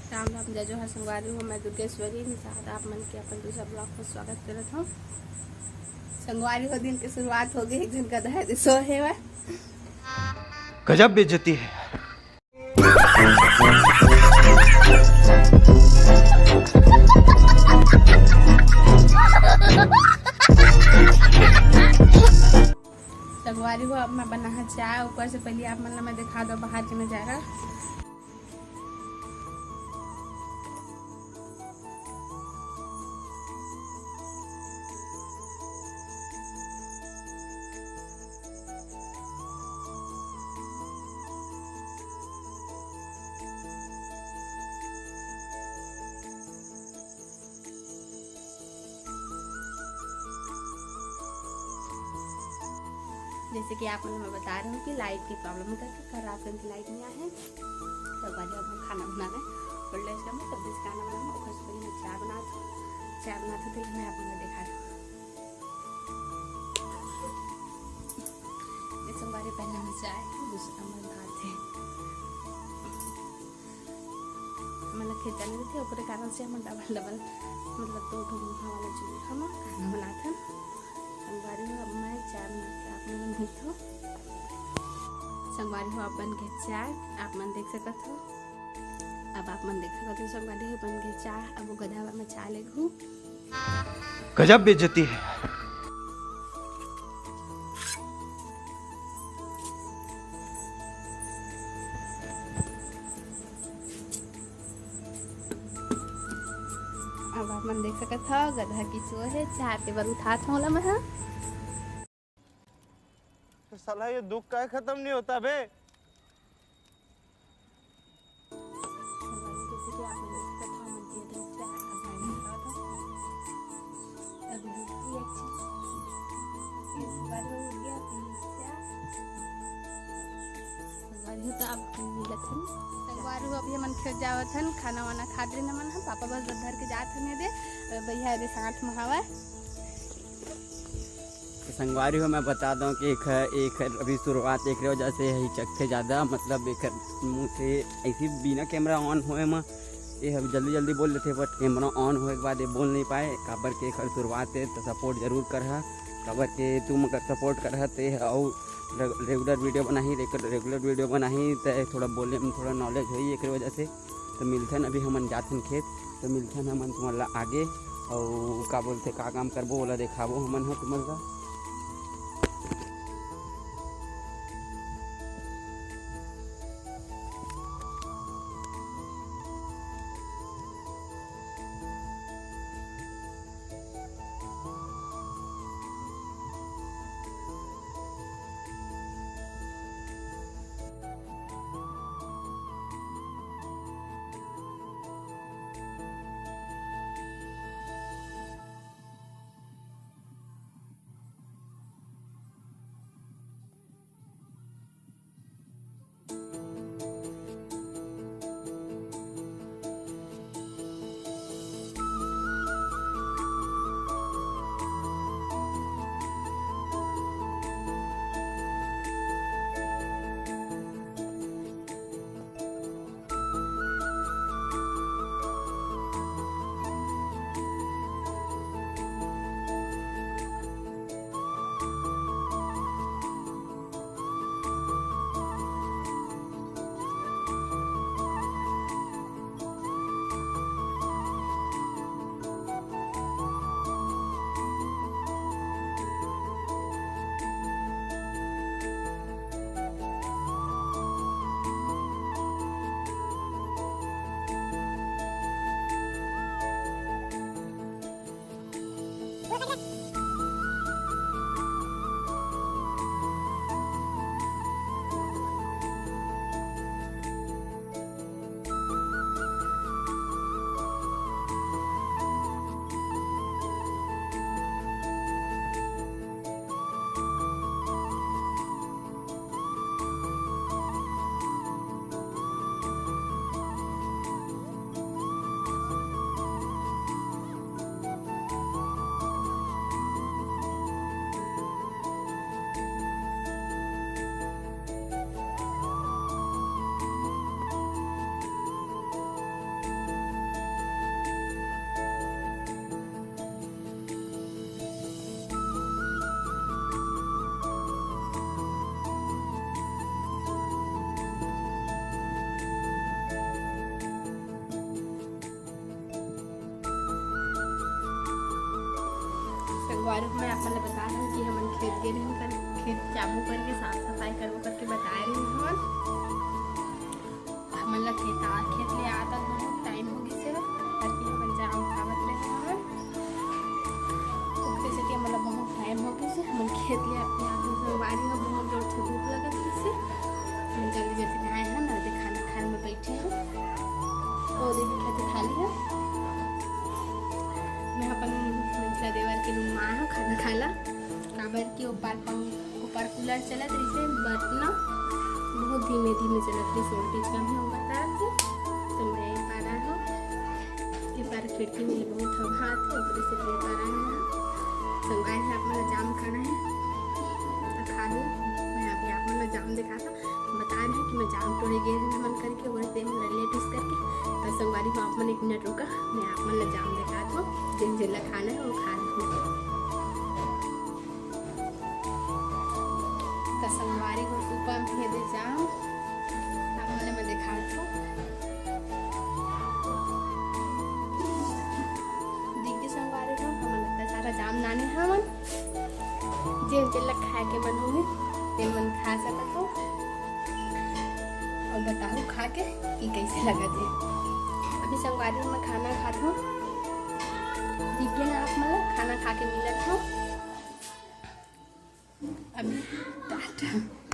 राम राम जय जोहार संगवारी हूँ। मैं दुर्गेश्वरी निषाद आप मन के अपन दूसरा ब्लॉग को स्वागत करत हूँ। संगवारी हो दिन की शुरुआत हो गई। एक दिन का दहे सो है वह गजब बेइज्जती है। संगवारी हो अब मैं बना है चाय। ऊपर से पहले आप मतलब मैं दिखा दो बाहर के नजारा। जैसे कि आप मैं बता रही हूँ कि लाइट की प्रॉब्लम करके कल रात को इनकी लाइट नहीं आए हैं। तो बाद अब हम खाना बनाना है और लंच में तब से खाना बनाना और कुछ पहले मैं चाय बना था तो मैं आपको दिखा दूँ। इस बारे पहले मैं चाय दूसरा मैं भात है मतलब खेत जाने थे ऊपर कारण से हम डबल डबल मतलब दो वाला चूल्हा में खाना बनाते हैं। संगवारी हो अब मैं चाय बना के आप मन मीठ हो। संगवारी हो आप बन के चाय आप मन देख सकत हो। अब आप मन देख सकत हो संगवारी हो बन के चाय। अब वो गधा में चाय ले घू गजब बेइज्जती है। अब आप मन देख सकत हो गधा की सो है चाय पे बर उठा था मैं है। तो साला ये दुख का खत्म नहीं होता बे। संगवारी हो अभी हमन खेत जावत हन खाना वाना खा दे मन हम पापा बस धर के जात हन दे भैया दे साथ में हवा। संगवारी हो मैं बता दूं कि एक अभी शुरुआत एक वजह से ही चक्के ज़्यादा मतलब एक मुँह से ऐसी बिना कैमरा ऑन होए में ये अब जल्दी जल्दी बोल लेते बट कैमरा ऑन होए के बाद ये बोल नहीं पाए काबर के एक शुरुआत है तो सपोर्ट जरूर कर काबर के तुम अगर सपोर्ट कर ते और रेगुलर वीडियो बनाही तो थोड़ा बोले में थोड़ा नॉलेज हो एक वजह से। तो मिलथन अभी हमन जाथन खेत तो मिलथन हमन तुम्हारा आगे और का बोलते का काम करबो ओला देखाबो हमन ह तुम्हारा। संगवार मैं आप मतलब बता रही हूँ कि हम खेत गए रहे कर खेत चाबू करके साफ सफाई करके बता रही हूँ हम मतलब खेत में आता बहुत टाइम हो गई से ताकि हम जाम खावत रहे हैं ओकरे से मतलब बहुत टाइम हो गई से हम खेत ले अपने आप संगवारी में बहुत जोर से भूख लगत से हम जल्दी जल्दी आए हैं ना खाना खाने में बैठे हैं और दीदी खाते थाली है मैं अपन मंत्रा देवर के रूम में आया हूँ खाना खाला काबर के ऊपर कूलर चलत रही से बट ना बहुत धीमे धीमे चलत रही वोल्टेज कम ही होगा था तो मैं पा रहा हूँ ये बार खिड़की में बहुत हवा आती है से ले पा रहा हूँ संगवार है अपना जाम खाना है तो खा लूँ मैं अभी आप मतलब जाम दिखा था बता रहे हैं कि मैं जाम तोड़े गए हैं मन करके वही पे मैं लेट उस करके तो संगवारी को आप मन 1 मिनट रुका मैं आप मतलब जाम दिखा दूँ जिन जिला खाना है वो खा लूँ तो संगवारी को सुबह में दे जाम आप मतलब मैं दिखा दूँ दिखती संगवारी को हम लगता सारा जाम नाने हमन जिन जिला खाए के मन होंगे ते मन खा सकत हो और बताओ खा के कि कैसे लगा थे अभी संगवारी में खाना खाता हूँ देखिए ना आप मतलब खाना खा के मिलत हो अभी टाटा।